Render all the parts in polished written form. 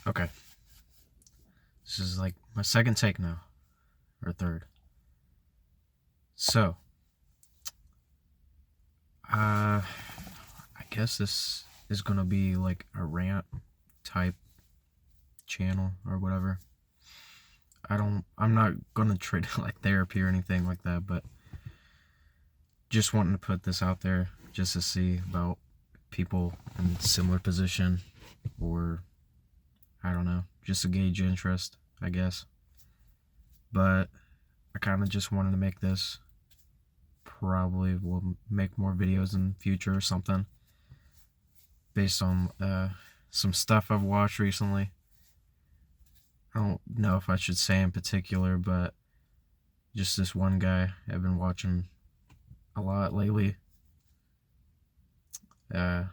Okay. This is like my second take now, or third. So, I guess this is gonna be like a rant type channel or whatever. I'm not gonna treat it like therapy or anything like that, but just wanting to put this out there just to see about people in similar position, or I don't know, just to gauge interest, I guess. But I kind of just wanted to make this. Probably will make more videos in the future or something based on some stuff I've watched recently. I don't know if I should say in particular, but just this one guy I've been watching a lot lately. I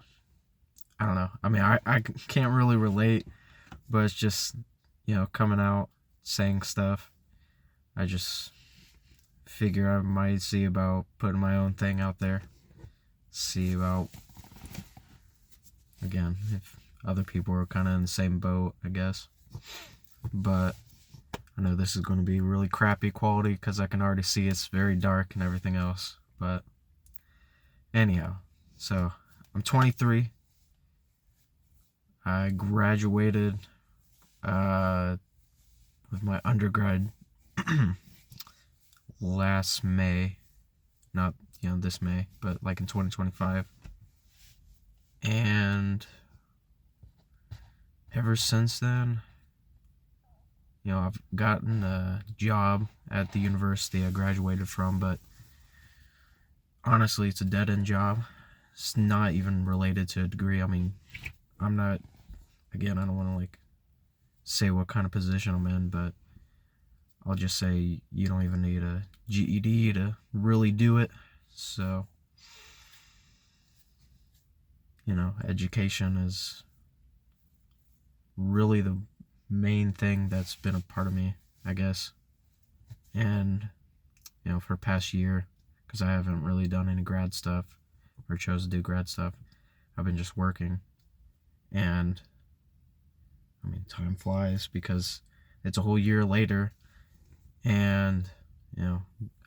don't know. I mean, I can't really relate, but it's just, coming out, saying stuff. I just figure I might see about putting my own thing out there. See about, again, if other people are kind of in the same boat, I guess. But I know this is going to be really crappy quality because I can already see it's very dark and everything else. But anyhow, so I'm 23. I graduated with my undergrad last May. Not, this May, but like in 2025. And ever since then, I've gotten a job at the university I graduated from, but honestly, it's a dead-end job. It's not even related to a degree. I mean, I'm not, again, I don't want to say what kind of position I'm in, but I'll just say you don't even need a GED to really do it. So, education is really the main thing that's been a part of me, I guess. And, for the past year, because I haven't really done any grad stuff or chose to do grad stuff, I've been just working. And, I mean, time flies because it's a whole year later. And,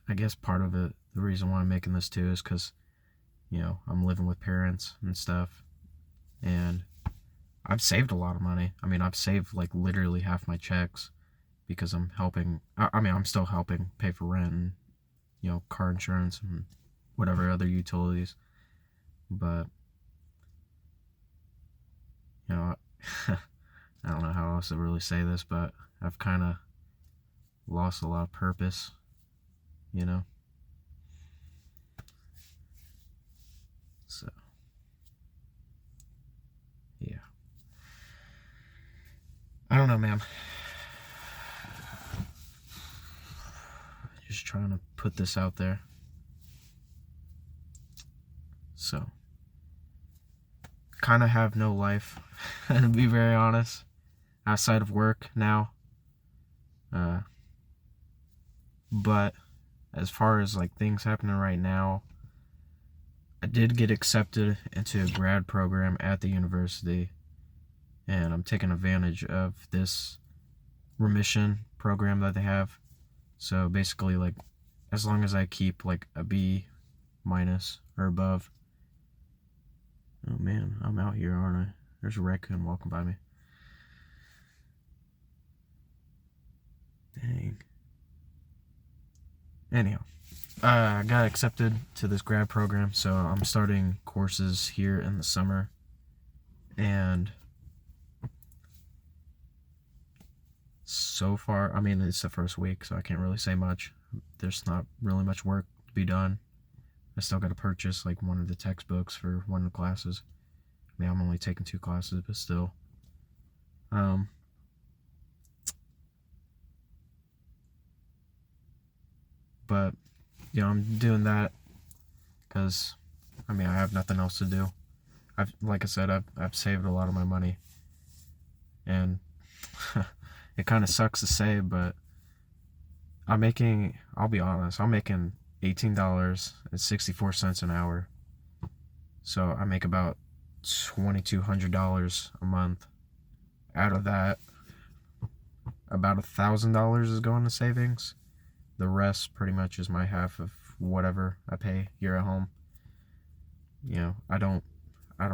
I guess part of it, the reason why I'm making this too is because, I'm living with parents and stuff. And I've saved a lot of money. I mean, I've saved like literally half my checks because I'm helping. I mean, I'm still helping pay for rent and, car insurance and whatever other utilities. But, I don't know how else to really say this, but I've kind of lost a lot of purpose, So, yeah. I don't know, man. Just trying to put this out there. So, kind of have no life, to be very honest, outside of work now. But as far as things happening right now, I did get accepted into a grad program at the university, and I'm taking advantage of this remission program that they have. So basically, as long as I keep a B minus or above. Oh man, I'm out here, aren't I? There's a raccoon walking by me. Dang. Anyhow, I got accepted to this grad program, so I'm starting courses here in the summer. And so far, I mean, it's the first week, so I can't really say much. There's not really much work to be done. I still got to purchase one of the textbooks for one of the classes. I mean, I'm only taking 2 classes, but still. But, I'm doing that because, I mean, I have nothing else to do. Like I said, I've saved a lot of my money. And it kind of sucks to say, but I'll be honest, I'm making $18.64 an hour. So I make about $2,200 a month out of that, about $1,000 is going to savings. The rest pretty much is my half of whatever I pay here at home. You know, I don't I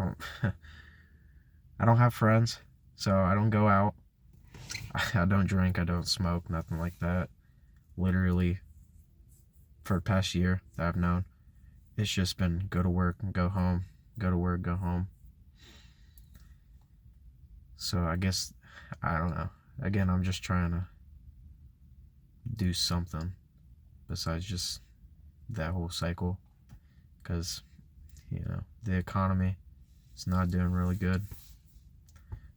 don't have friends, so I don't go out. I don't drink, I don't smoke, nothing like that. Literally, for the past year that I've known, it's just been go to work and go home, go to work, go home. So I guess, I don't know. Again, I'm just trying to do something besides just that whole cycle. Because, you know, the economy is not doing really good.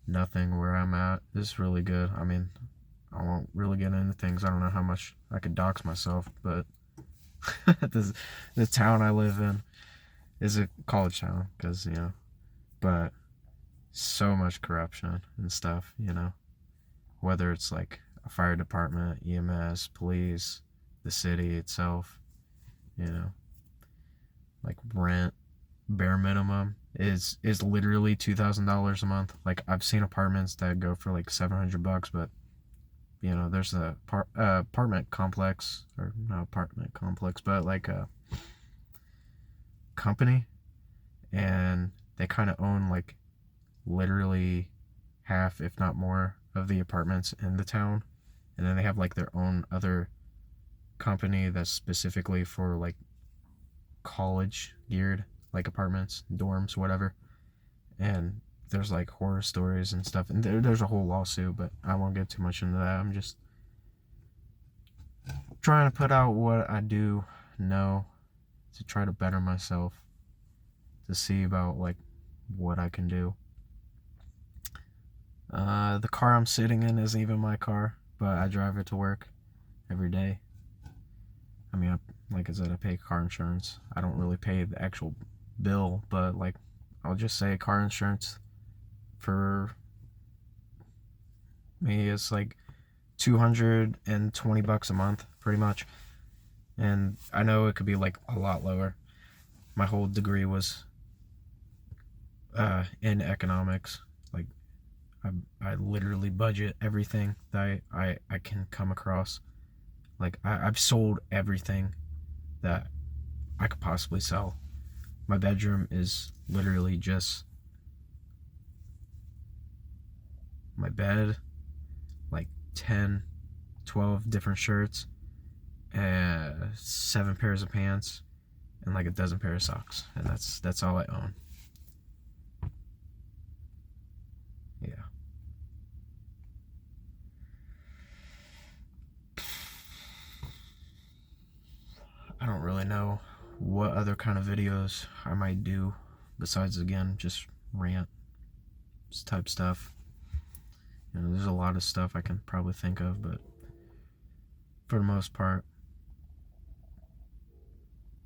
Nothing where I'm at is really good. I mean, I won't really get into things. I don't know how much I could dox myself, but the town I live in is a college town, because, you know, but so much corruption and stuff, you know, whether it's like a fire department, EMS, police, the city itself, you know, like rent, bare minimum is literally $2,000 a month. Like, I've seen apartments that go for like $700, but you know, there's a apartment complex, or not apartment complex, but like a company, and they kind of own like literally half, if not more, of the apartments in the town. And then they have like their own other company that's specifically for like college geared, like apartments, dorms, whatever. And there's like horror stories and stuff, and there's a whole lawsuit, but I won't get too much into that. I'm just trying to put out what I do know to try to better myself, to see about like what I can do. The car I'm sitting in isn't even my car, but I drive it to work every day. I mean, like I said, I pay car insurance. I don't really pay the actual bill, but like, I'll just say car insurance for me is like $220 a month, pretty much. And I know it could be like a lot lower. My whole degree was in economics. Like, I literally budget everything that I can come across. Like, I've sold everything that I could possibly sell. My bedroom is literally just my bed, like 10, 12 different shirts, 7 pairs of pants, and like a dozen pair of socks. And that's all I own. Yeah. I don't really know what other kind of videos I might do besides, again, just rant type stuff. You know, there's a lot of stuff I can probably think of, but for the most part,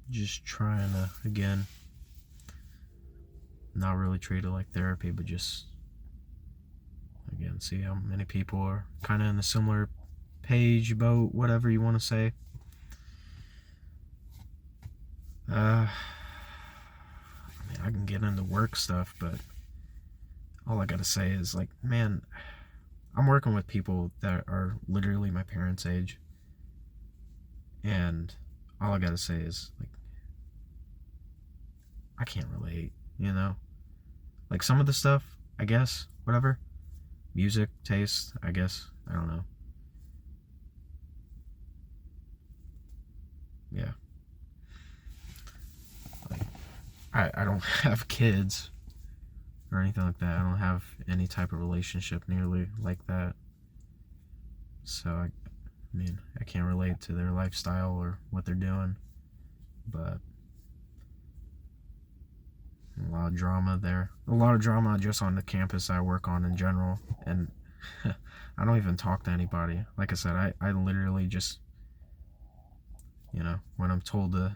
just trying to, again, not really treat it like therapy, but just, again, see how many people are kind of in a similar page, boat, whatever you want to say. I mean, I can get into work stuff, but all I gotta say is, like, man, I'm working with people that are literally my parents' age, and all I gotta say is, like, I can't relate, you know? Like, some of the stuff, I guess, whatever. Music, taste, I guess, I don't know. Yeah. Like, I don't have kids or anything like that. I don't have any type of relationship nearly like that. So, I mean, I can't relate to their lifestyle or what they're doing. But a lot of drama there. A lot of drama just on the campus I work on in general. And I don't even talk to anybody. Like I said, I literally just, you know, when I'm told to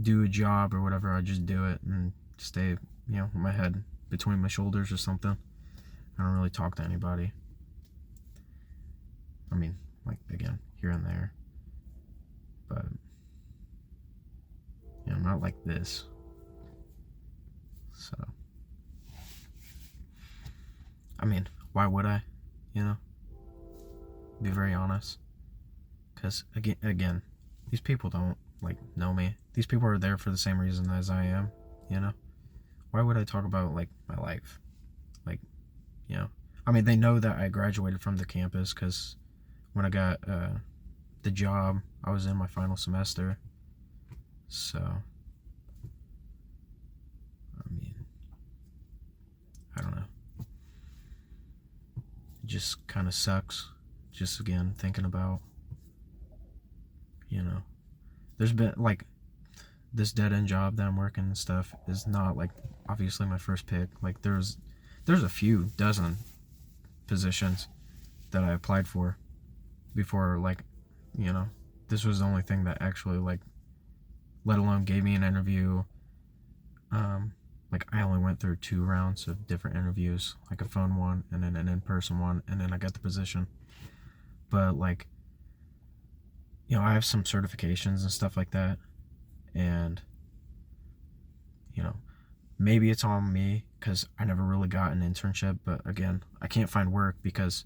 do a job or whatever, I just do it and stay, you know, with my head between my shoulders or something. I don't really talk to anybody. I mean, like, again, here and there. But, you know, not like this. So, mean, why would I? You know, be very honest. Because again, these people don't like know me. These people are there for the same reason as I am. You know, why would I talk about like my life? Like, you know, I mean, they know that I graduated from the campus because when I got the job, I was in my final semester. So, I mean, I don't know. It just kind of sucks. Just again thinking about, you know, there's been like this dead end job that I'm working and stuff is not like obviously my first pick. Like there's a few dozen positions that I applied for before, like, you know, this was the only thing that actually like, let alone gave me an interview. Like I only went through 2 rounds of different interviews, like a phone one and then an in-person one, and then I got the position. But like, you know, I have some certifications and stuff like that, and you know, maybe it's on me because I never really got an internship. But again, I can't find work because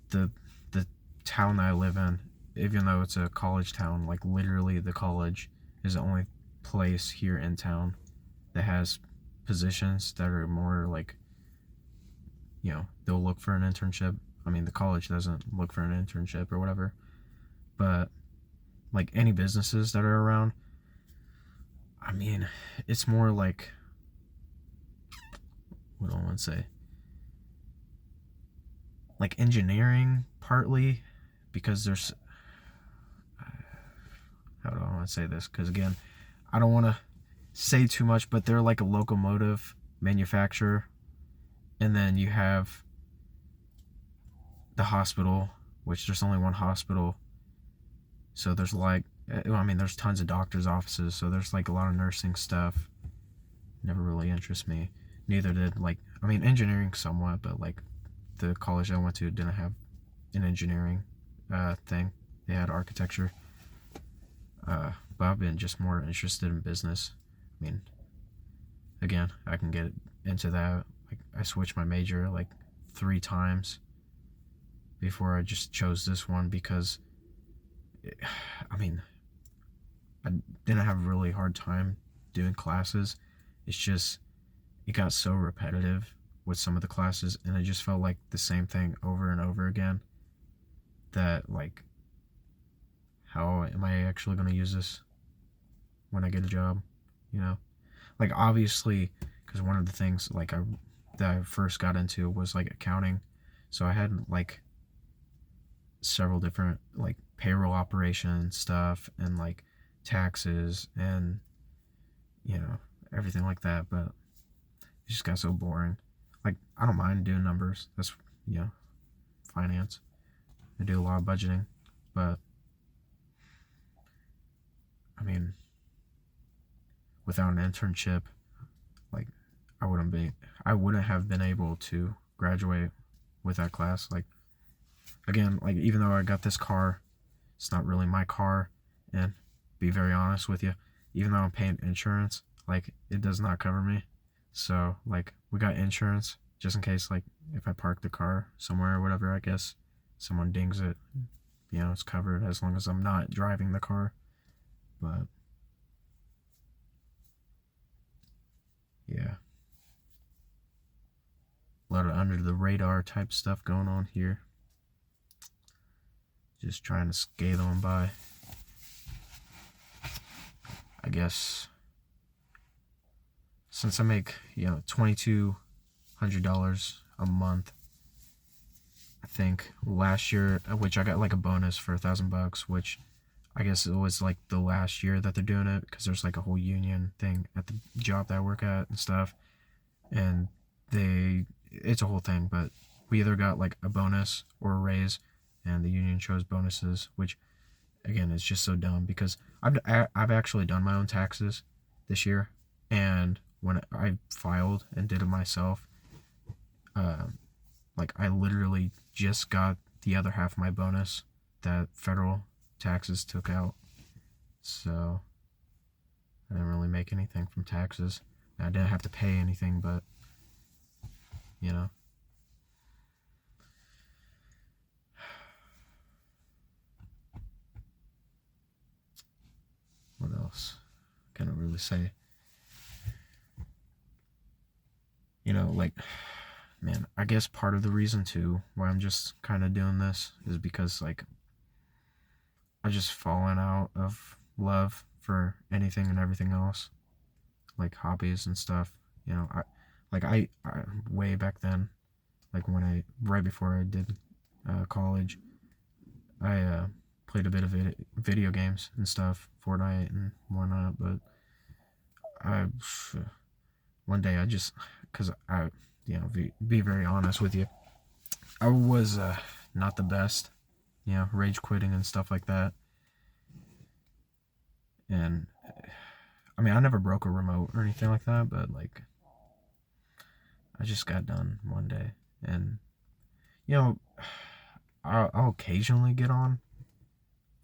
the the town that I live in, even though it's a college town, like literally the college is the only place here in town that has positions that are more like, you know, they'll look for an internship. I mean, the college doesn't look for an internship or whatever, but like any businesses that are around, I mean, it's more like, what do I want to say? Like engineering, partly, because there's, how do I want to say this? Because again, I don't want to say too much, but they're like a locomotive manufacturer. And then you have the hospital, which there's only one hospital. So there's like, I mean, there's tons of doctors' offices. So there's like a lot of nursing stuff. Never really interests me. Neither did like, I mean, engineering somewhat, but like the college I went to didn't have an engineering thing. They had architecture. But I've been just more interested in business. I mean, again, I can get into that. Like, I switched my major like 3 times before I just chose this one because, I mean, I didn't have a really hard time doing classes. It's just, it got so repetitive with some of the classes, and it just felt like the same thing over and over again that, like, how am I actually going to use this when I get a job, you know? Like, obviously, because one of the things, like, that I first got into was, like, accounting. So I had, like, several different, like, payroll operation stuff and, like, taxes and, you know, everything like that. But it just got so boring. Like, I don't mind doing numbers. That's, you know, finance. I do a lot of budgeting. But, I mean, without an internship, like, I wouldn't have been able to graduate with that class. Like, again, like, even though I got this car, it's not really my car. And be very honest with you, even though I'm paying insurance, like, it does not cover me. So, like, we got insurance just in case, like, if I park the car somewhere or whatever, I guess someone dings it, you know, it's covered as long as I'm not driving the car. But, yeah, a lot of under the radar type stuff going on here. Just trying to skate on by. I guess since I make, you know, $2,200 a month, I think last year, which I got like a bonus for $1,000, which I guess it was like the last year that they're doing it because there's like a whole union thing at the job that I work at and stuff, and it's a whole thing. But we either got like a bonus or a raise, and the union chose bonuses, which again is just so dumb because I've actually done my own taxes this year, and when I filed and did it myself, like I literally just got the other half of my bonus that federal taxes took out. So I didn't really make anything from taxes. I didn't have to pay anything, but you know, really say. You know, like, man, I guess part of the reason too why I'm just kind of doing this is because like I just fallen out of love for anything and everything else, like hobbies and stuff. You know, I way back then, like when I right before I did college, I played a bit of video games and stuff, Fortnite and whatnot. But I one day I just, cause I, be very honest with you, I was not the best, rage quitting and stuff like that. And I mean, I never broke a remote or anything like that, but like, I just got done one day, and you know, I'll occasionally get on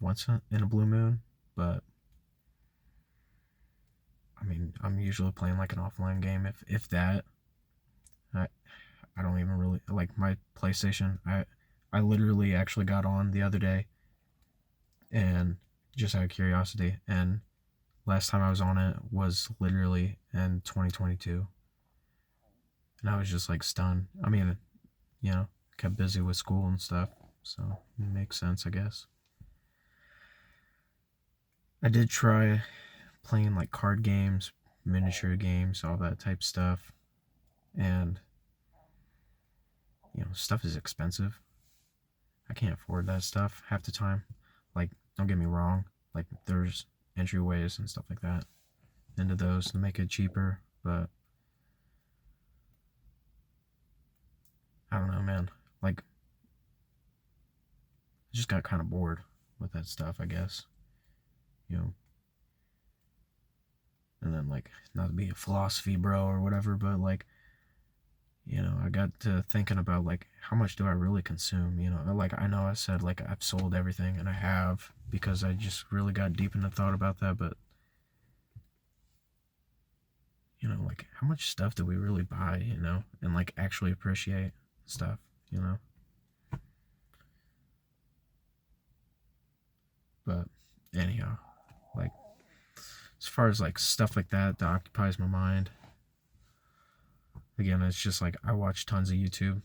once in a blue moon, but I mean, I'm usually playing like an offline game, if that. I I don't even really like my PlayStation. I literally actually got on the other day, and just out of curiosity, and last time I was on it was literally in 2022, and I was just like stunned. I mean, kept busy with school and stuff, so it makes sense, I guess. I did try playing like card games, miniature games, all that type stuff, and stuff is expensive. I can't afford that stuff half the time. Like, don't get me wrong, like there's entryways and stuff like that into those to make it cheaper, but I don't know, man. Like, I just got kind of bored with that stuff, I guess. You know, and then like, not to be a philosophy bro or whatever, but like, I got to thinking about like how much do I really consume. Like, I know I said like I've sold everything, and I have, because I just really got deep into thought about that. But like, how much stuff do we really buy, and like actually appreciate stuff, you know? But anyhow, like, as far as like stuff like that occupies my mind, again, it's just like I watch tons of YouTube.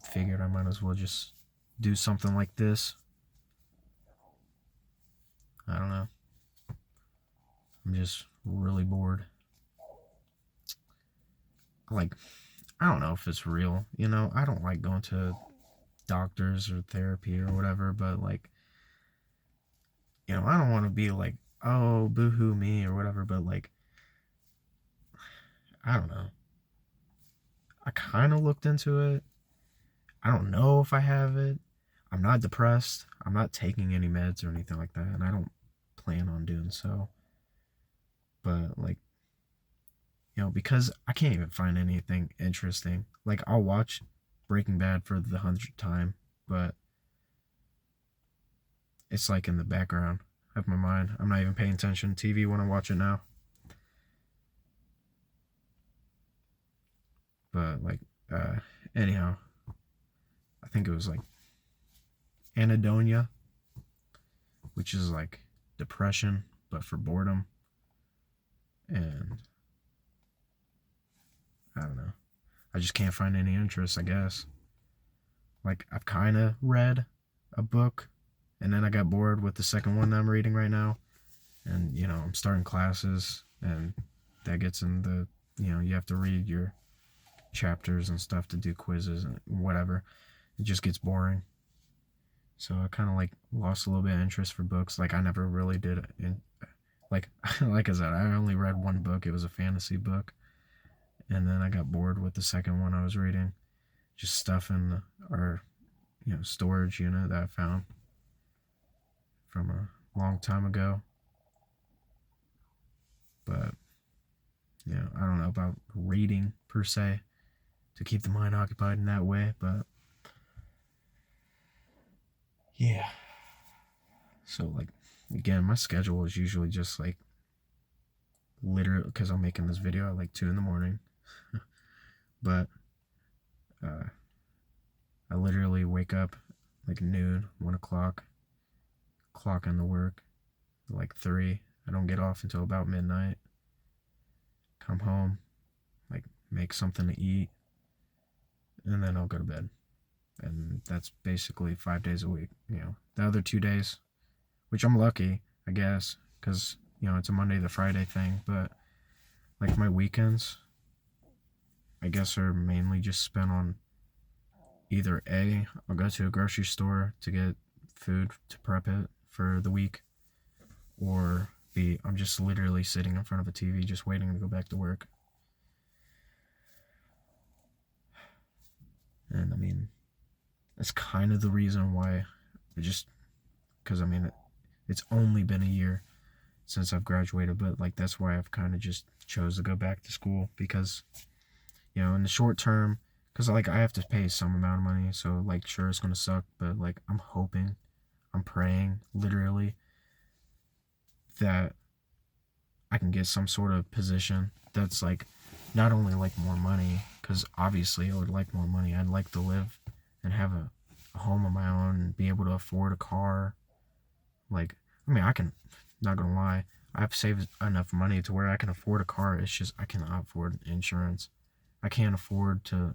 Figured I might as well just do something like this. I don't know. I'm just really bored. Like, I don't know if it's real. I don't like going to doctors or therapy or whatever, but like, I don't want to be like, oh, boohoo me or whatever, but like, I don't know. I kind of looked into it. I don't know if I have it. I'm not depressed. I'm not taking any meds or anything like that, and I don't plan on doing so. But like, because I can't even find anything interesting. Like, I'll watch Breaking Bad for the 100th time, but it's like in the background of my mind. I'm not even paying attention to TV when I watch it now. But like, anyhow, I think it was like anhedonia, which is like depression, but for boredom. And I don't know. I just can't find any interest, I guess. Like, I've kind of read a book, and then I got bored with the second one that I'm reading right now. And, I'm starting classes, and that gets in the, you have to read your chapters and stuff to do quizzes and whatever. It just gets boring. So I kind of like lost a little bit of interest for books. Like, I never really did it. Like, like I said, I only read one book. It was a fantasy book. And then I got bored with the second one I was reading. Just stuff in our, storage unit that I found from a long time ago. But, I don't know about reading per se to keep the mind occupied in that way, but yeah. So, like, again, my schedule is usually just like literally, because I'm making this video at like 2 in the morning, but uh, I literally wake up like noon, 1 o'clock, clock into work like 3. I don't get off until about midnight. Come home, like make something to eat, and then I'll go to bed. And that's basically 5 days a week. The other 2 days, which I'm lucky, I guess, because it's a Monday to Friday thing. But like my weekends, I guess are mainly just spent on either A, I'll go to a grocery store to get food to prep it for the week, or B, I'm just literally sitting in front of a TV just waiting to go back to work. And I mean, that's kind of the reason why because it's only been a year since I've graduated, but like that's why I've kind of just chose to go back to school, because in the short term, because like I have to pay some amount of money, so like sure it's gonna suck, but like I'm praying literally that I can get some sort of position that's like not only like more money, because obviously I would like more money. I'd like to live and have a home of my own and be able to afford a car. Like, I can, not gonna lie, I've saved enough money to where I can afford a car. It's just I cannot afford insurance. I can't afford to,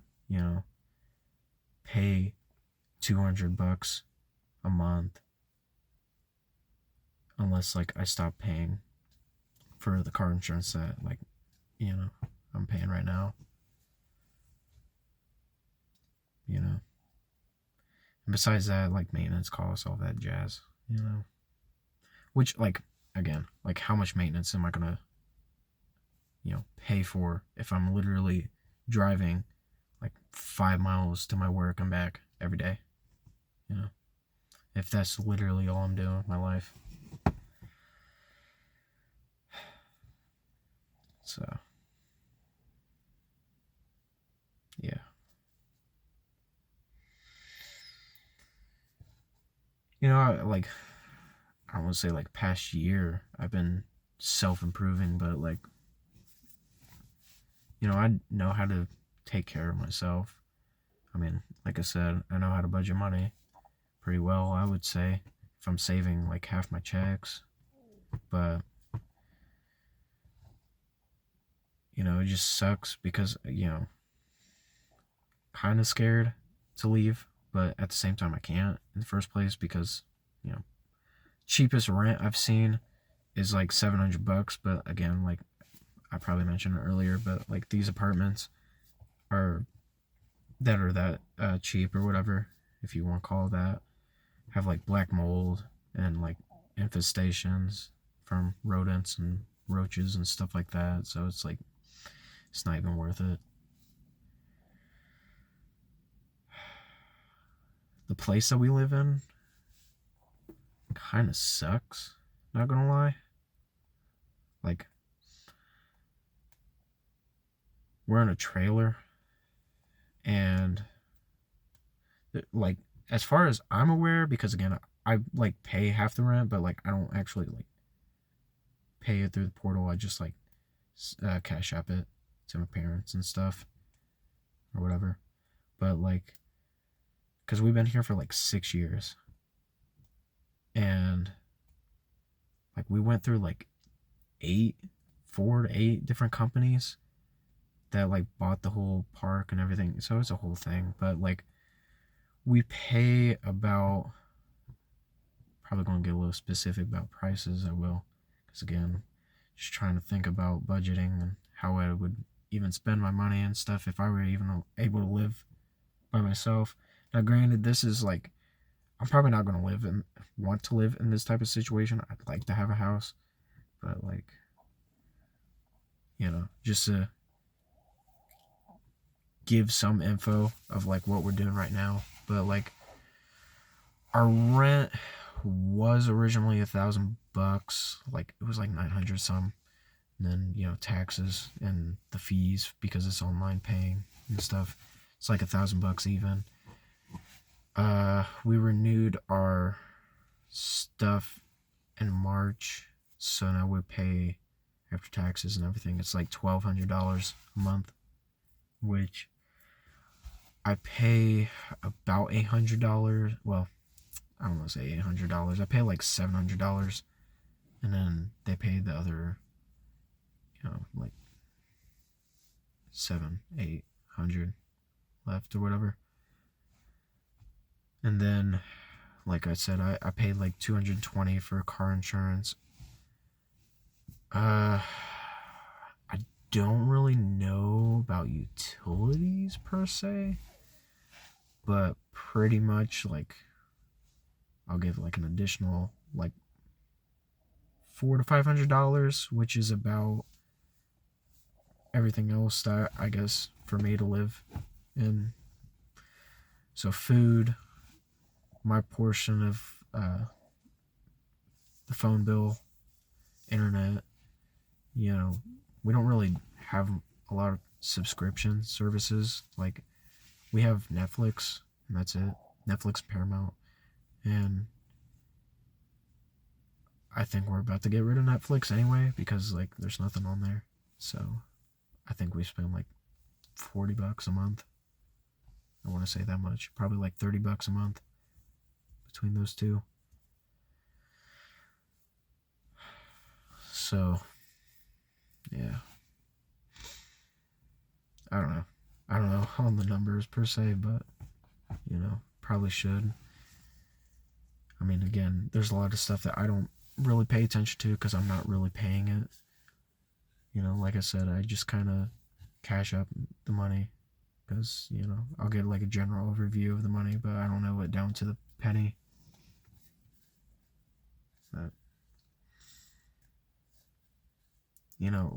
pay $200 a month unless like I stop paying for the car insurance that like, I'm paying right now. And besides that, like maintenance costs, all that jazz. Which like again, like how much maintenance am I gonna, pay for if I'm literally driving like 5 miles to my work and back every day? If that's literally all I'm doing with my life. So yeah. I don't want to say like past year I've been self-improving, but like I know how to take care of myself. Like I said, I know how to budget money pretty well, I would say, if I'm saving like half my checks. But it just sucks because kind of scared to leave, but at the same time I can't in the first place because cheapest rent I've seen is like $700. But again, like I probably mentioned earlier, but like these apartments are that cheap or whatever, if you want to call it that, have like black mold and like infestations from rodents and roaches and stuff like that. So it's like it's not even worth it. The place that we live in kind of sucks, not gonna lie. Like, we're in a trailer, and like as far as I'm aware, because again I like pay half the rent, but like I don't actually like pay it through the portal. I just like cash app it to my parents and stuff or whatever. But like, because we've been here for like 6 years, and like we went through like 4 to 8 different companies that like bought the whole park and everything, so it's a whole thing. But like we pay about, probably gonna get a little specific about prices, I will, because again, just trying to think about budgeting and how I would even spend my money and stuff if I were even able to live by myself. Now granted, this is like, I'm probably not gonna want to live in this type of situation. I'd like to have a house, but like, just to give some info of like what we're doing right now. But like, our rent was originally $1,000. Like it was like 900 some, and then taxes and the fees because it's online paying and stuff. It's like $1,000 even. We renewed our stuff in March, so now we pay after taxes and everything. It's like $1,200 a month, which I pay about $800. Well, I don't want to say $800. I pay like $700 and then they pay the other, like 700-800 left or whatever. And then, like I said, I paid like 220 for car insurance. I don't really know about utilities per se, but pretty much like I'll give like an additional like $400 to $500, which is about everything else that I guess for me to live in. So food, my portion of the phone bill, internet. We don't really have a lot of subscription services. Like we have Netflix, and that's it. Netflix, Paramount, and I think we're about to get rid of Netflix anyway because like there's nothing on there. So I think we spend like $40 a month. I want to say that much. Probably like $30 a month between those two. So yeah. I don't know. I don't know on the numbers per se, but probably should. I mean, again, there's a lot of stuff that I don't really pay attention to because I'm not really paying it. Like I said, I just kind of cash up the money because, I'll get like a general overview of the money, but I don't know it down to the penny. But,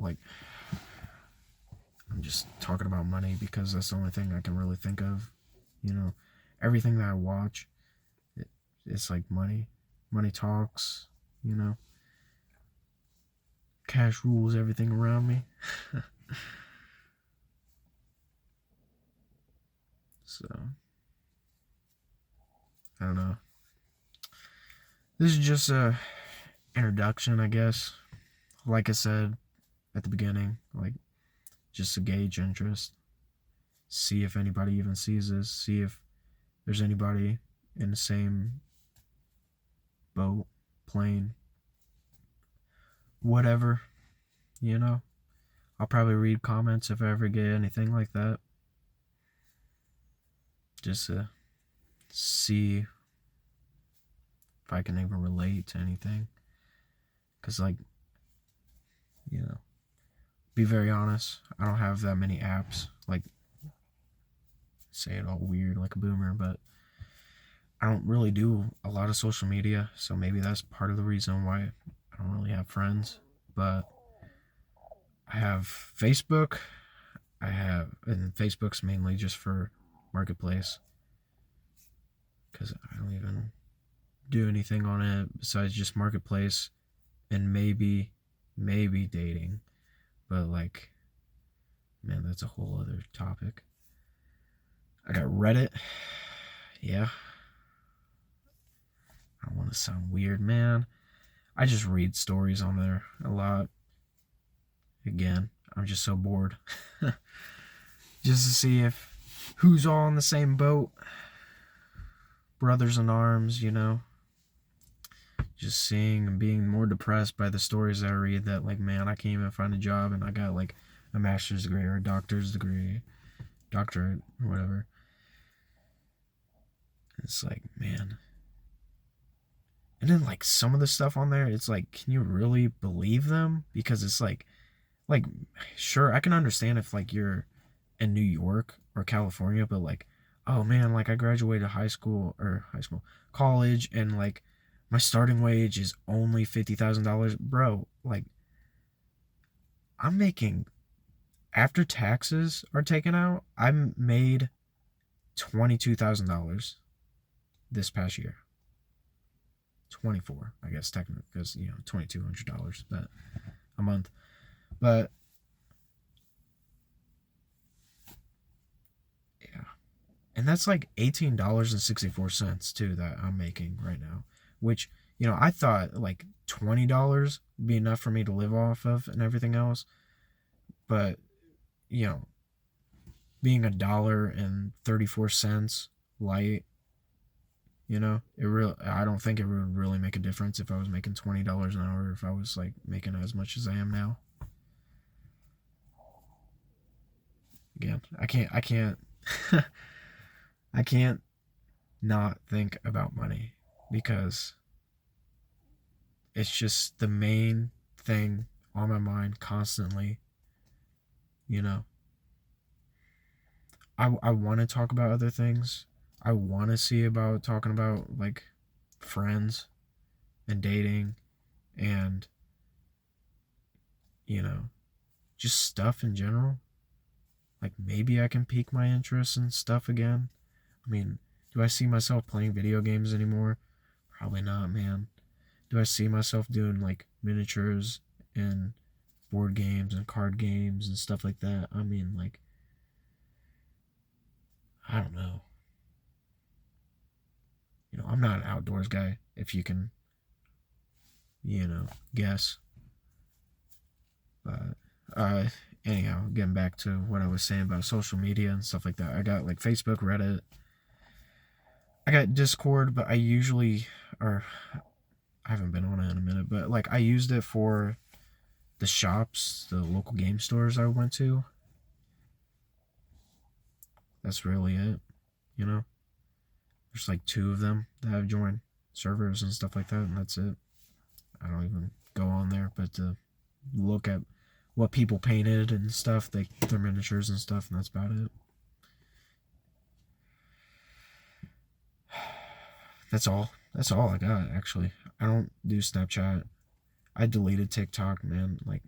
like, I'm just talking about money because that's the only thing I can really think of. Everything that I watch, it's like money. Money talks, Cash rules everything around me. So, I don't know. This is just a introduction, I guess. Like I said at the beginning, like just to gauge interest. See if anybody even sees this. See if there's anybody in the same boat, plane, whatever, I'll probably read comments if I ever get anything like that. Just to see if I can even relate to anything. Because, like, be very honest, I don't have that many apps. Like, say it all weird like a boomer, but I don't really do a lot of social media, so maybe that's part of the reason why I don't really have friends. But I have Facebook. And Facebook's mainly just for Marketplace because I don't even do anything on it besides just Marketplace and maybe dating. But like, man, that's a whole other topic. I got Reddit. Yeah. I don't want to sound weird, man. I just read stories on there a lot. Again, I'm just so bored. Just to see if who's all in the same boat. Brothers in arms, Just seeing and being more depressed by the stories I read that, like, man, I can't even find a job and I got, like, a master's degree or a doctorate, or whatever. It's like, man. And then, like, some of the stuff on there, it's like, can you really believe them? Because it's like, sure, I can understand if, like, you're in New York or California, but, like, oh, man, like, I graduated college, and, like, my starting wage is only $50,000. Bro, like, I'm making, after taxes are taken out, I made $22,000 this past year. 24, I guess, technically, because, $2,200 but a month. But yeah. And that's like $18.64 too that I'm making right now. Which, I thought like $20 would be enough for me to live off of and everything else. But, being $1.34 light, You know, I don't think it would really make a difference if I was making $20 an hour, if I was like making as much as I am now. Again, I can't I can't not think about money because it's just the main thing on my mind constantly, you know. I want to talk about other things. I want to see about talking about like friends and dating and, you know, just stuff in general. Like maybe I can pique my interest in stuff again. I mean, do I see myself playing video games anymore? Probably not, man. Do I see myself doing like miniatures and board games and card games and stuff like that? I mean, like, I don't know. You know, I'm not an outdoors guy, if you can, guess. But, anyhow, getting back to what I was saying about social media and stuff like that, I got like Facebook, Reddit, I got Discord, but or I haven't been on it in a minute, but like I used it for the shops, the local game stores I went to. That's really it, you know? There's like two of them that have joined servers and stuff like that, and that's it. I don't even go on there, but to look at what people painted and stuff, their miniatures and stuff, and that's about it. That's all. That's all I got, actually. I don't do Snapchat. I deleted TikTok, man. Like,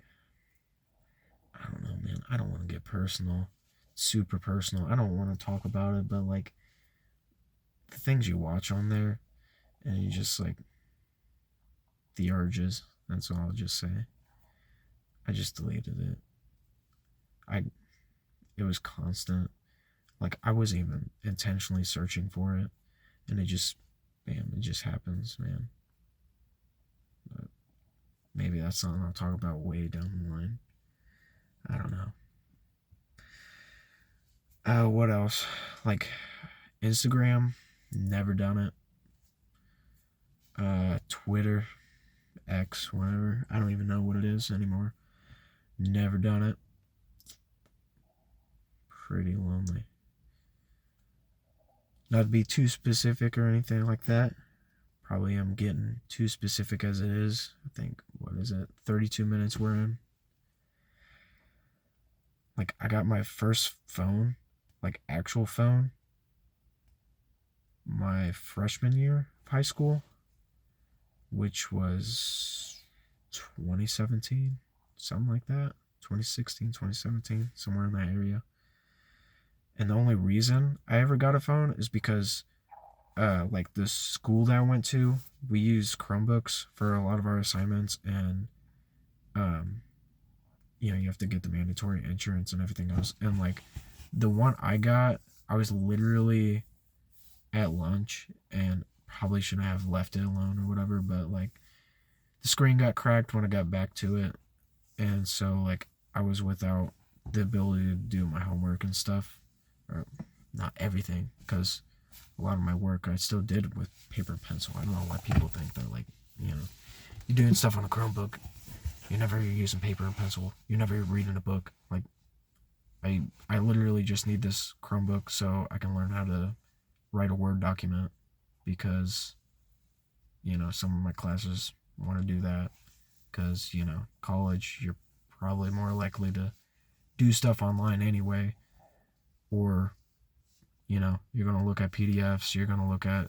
I don't know, man. I don't want to get personal, super personal. I don't want to talk about it, but like the things you watch on there, and you just like the urges. That's all I'll just say. I just deleted it. I It was constant. Like I wasn't even intentionally searching for it, and it just happens, man. But maybe that's something I'll talk about way down the line. I don't know. What else? Like Instagram, never done it. Twitter, X, whatever. I don't even know what it is anymore. Never done it. Pretty lonely. Not to be too specific or anything like that. Probably am getting too specific as it is. I think, what is it? 32 minutes we're in. Like, I got my first phone, like, actual phone, my freshman year of high school, which was 2017, something like that. 2016, 2017, somewhere in that area. And the only reason I ever got a phone is because like the school that I went to, we use Chromebooks for a lot of our assignments, and um, you have to get the mandatory insurance and everything else. And like the one I got, I was literally at lunch and probably shouldn't have left it alone or whatever, but like the screen got cracked when I got back to it, and so like I was without the ability to do my homework and stuff, or not everything, because a lot of my work I still did with paper and pencil. I don't know why people think that like, you're doing stuff on a Chromebook, you're never using paper and pencil, you're never reading a book. Like I literally just need this Chromebook so I can learn how to write a Word document, because some of my classes want to do that, because college, you're probably more likely to do stuff online anyway, or you're going to look at PDFs, you're going to look at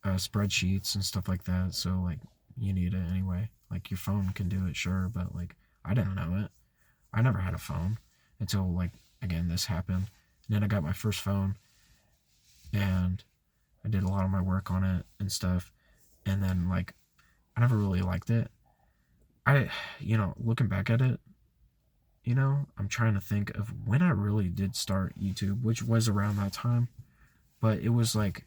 spreadsheets and stuff like that. So like you need it anyway. Like your phone can do it, sure, but like I didn't know it. I never had a phone until like, again, this happened. And then I got my first phone, and I did a lot of my work on it and stuff. And then like I never really liked it. Looking back at it, I'm trying to think of when I really did start YouTube, which was around that time. But it was like,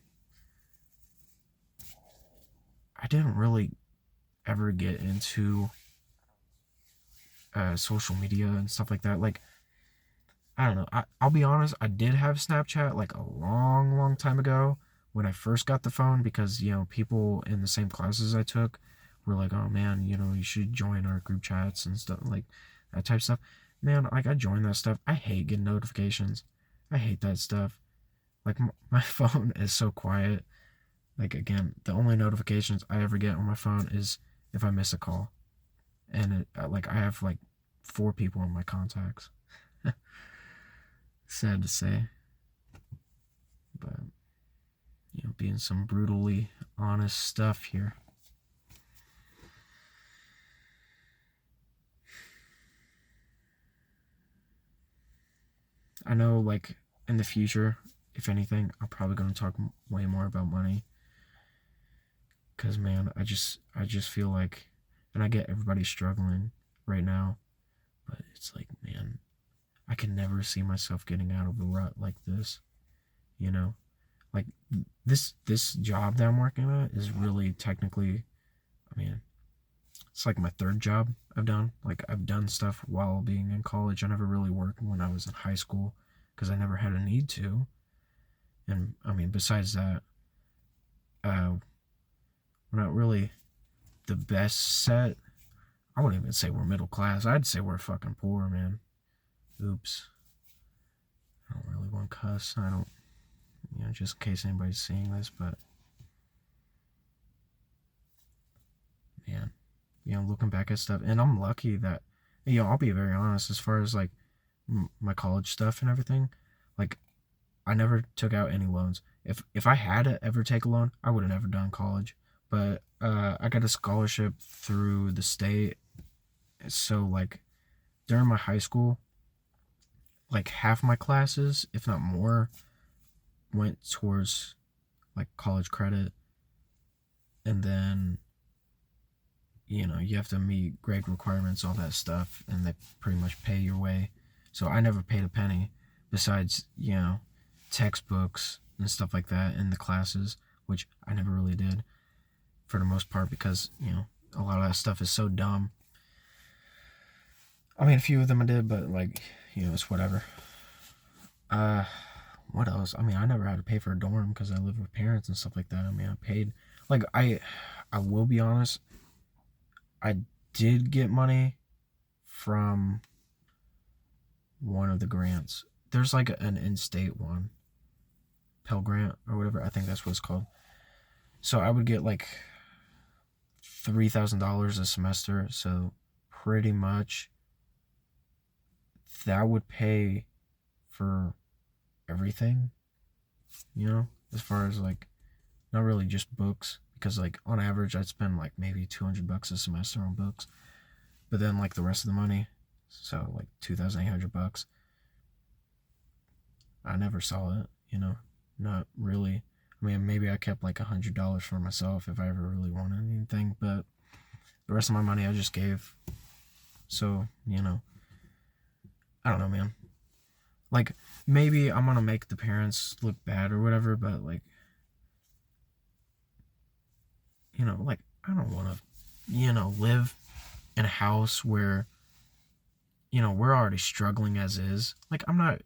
I didn't really ever get into social media and stuff like that. Like, I don't know. I'll be honest, I did have Snapchat like a long, long time ago, when I first got the phone, because, people in the same classes I took were like, oh man, you should join our group chats and stuff, like that type of stuff. Man, like, I joined that stuff. I hate getting notifications. I hate that stuff. Like, my phone is so quiet. Like, again, the only notifications I ever get on my phone is if I miss a call. And like, I have like 4 people in my contacts. Sad to say. But, being some brutally honest stuff here. I know, like, in the future, if anything, I'm probably going to talk way more about money. Because, man, I just feel like, and I get everybody struggling right now, but it's like, man, I can never see myself getting out of a rut like this, Like, this job that I'm working at is really technically, I mean, it's like my 3rd job I've done. Like, I've done stuff while being in college. I never really worked when I was in high school because I never had a need to. And, I mean, besides that, we're not really the best set. I wouldn't even say we're middle class. I'd say we're fucking poor, man. Oops. I don't really want to cuss. I don't, just in case anybody's seeing this, but man, looking back at stuff, and I'm lucky that, I'll be very honest, as far as like my college stuff and everything, like, I never took out any loans. If I had to ever take a loan, I would have never done college. But I got a scholarship through the state, so like during my high school, like half my classes, if not more, went towards like college credit, and then you have to meet grade requirements, all that stuff, and they pretty much pay your way. So I never paid a penny besides, textbooks and stuff like that in the classes, which I never really did for the most part because, a lot of that stuff is so dumb. I mean, a few of them I did, but like, it's whatever. What else? I mean, I never had to pay for a dorm because I live with parents and stuff like that. I mean, I paid, like, I will be honest, I did get money from one of the grants. There's like an in-state one, Pell Grant or whatever. I think that's what it's called. So I would get like $3,000 a semester. So pretty much that would pay for everything, as far as like, not really just books, because like on average I'd spend like maybe $200 a semester on books, but then like the rest of the money, so like $2,800, I never saw it, not really. I mean, maybe I kept like $100 for myself if I ever really wanted anything, but the rest of my money I just gave. So, I don't know, man. Like, maybe I'm gonna make the parents look bad or whatever, but like, like, I don't want to, live in a house where, we're already struggling as is. Like, I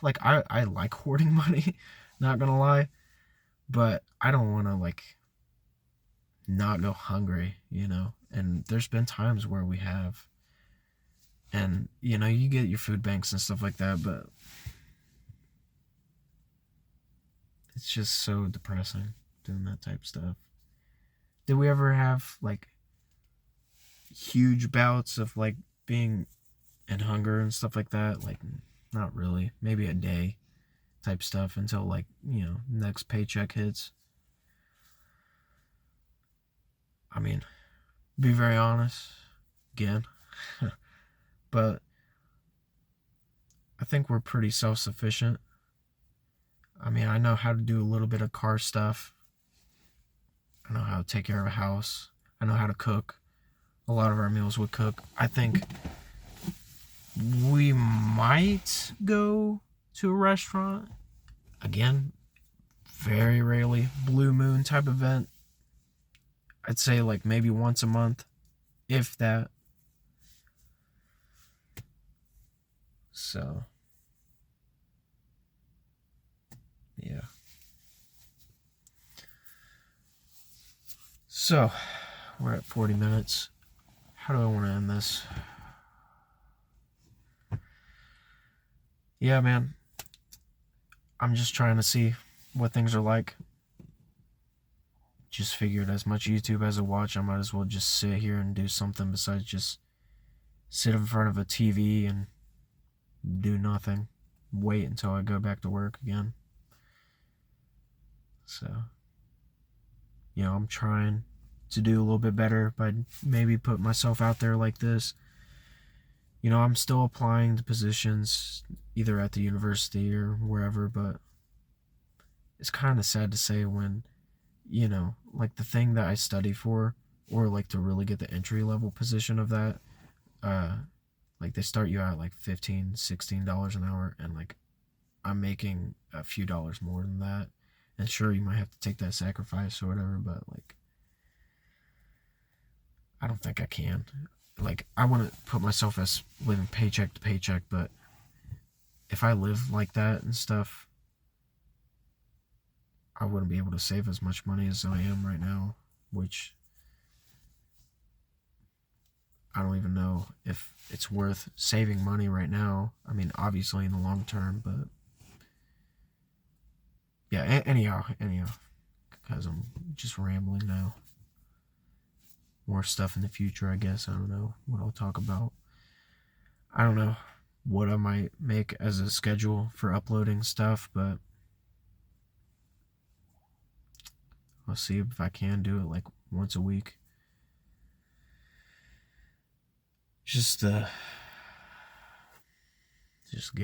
like hoarding money, not gonna lie, but I don't want to, like, not go hungry, and there's been times where we have, and, you get your food banks and stuff like that, but it's just so depressing doing that type of stuff. Did we ever have like huge bouts of like being in hunger and stuff like that? Like, not really. Maybe a day type stuff until like, next paycheck hits. I mean, be very honest again, but I think we're pretty self-sufficient. I mean, I know how to do a little bit of car stuff. I know how to take care of a house. I know how to cook. A lot of our meals would cook. I think we might go to a restaurant. Again, very rarely. Blue moon type event. I'd say like maybe once a month, if that. So, yeah. So, we're at 40 minutes. How do I want to end this? Yeah, man. I'm just trying to see what things are like. Just figured as much YouTube as I watch, I might as well just sit here and do something besides just sit in front of a TV and do nothing. Wait until I go back to work again. So, I'm trying to do a little bit better by maybe put myself out there like this. I'm still applying to positions either at the university or wherever, but it's kind of sad to say when, like the thing that I study for, or like to really get the entry level position of that, like they start you out like $15, $16 an hour, and like I'm making a few dollars more than that. And sure, you might have to take that sacrifice or whatever, but like, I don't think I can. Like, I want to put myself as living paycheck to paycheck, but if I live like that and stuff, I wouldn't be able to save as much money as I am right now, which I don't even know if it's worth saving money right now. I mean, obviously in the long term, but yeah, anyhow, because I'm just rambling now. More stuff in the future, I guess. I don't know what I'll talk about. I don't know what I might make as a schedule for uploading stuff, but I'll see if I can do it like once a week. Just get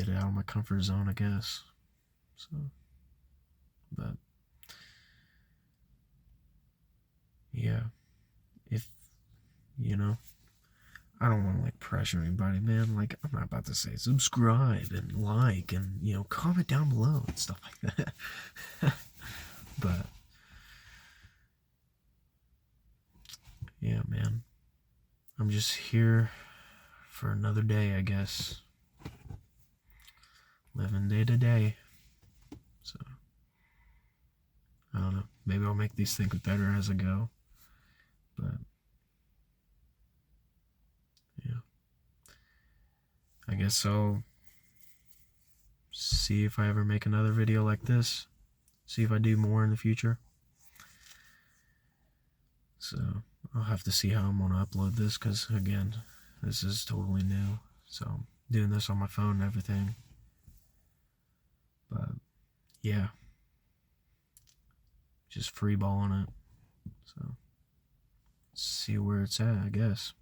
it out of my comfort zone, I guess. So, but yeah, if I don't want to like pressure anybody, man. Like, I'm not about to say subscribe and like and comment down below and stuff like that. But yeah, man, I'm just here for another day, I guess. Living day to day. So I don't know. Maybe I'll make these things better as I go. But yeah, I guess I'll see if I ever make another video like this. See if I do more in the future. So I'll have to see how I'm going to upload this, because again, this is totally new. So I'm doing this on my phone and everything. But yeah, just freeballing it. So see where it's at, I guess.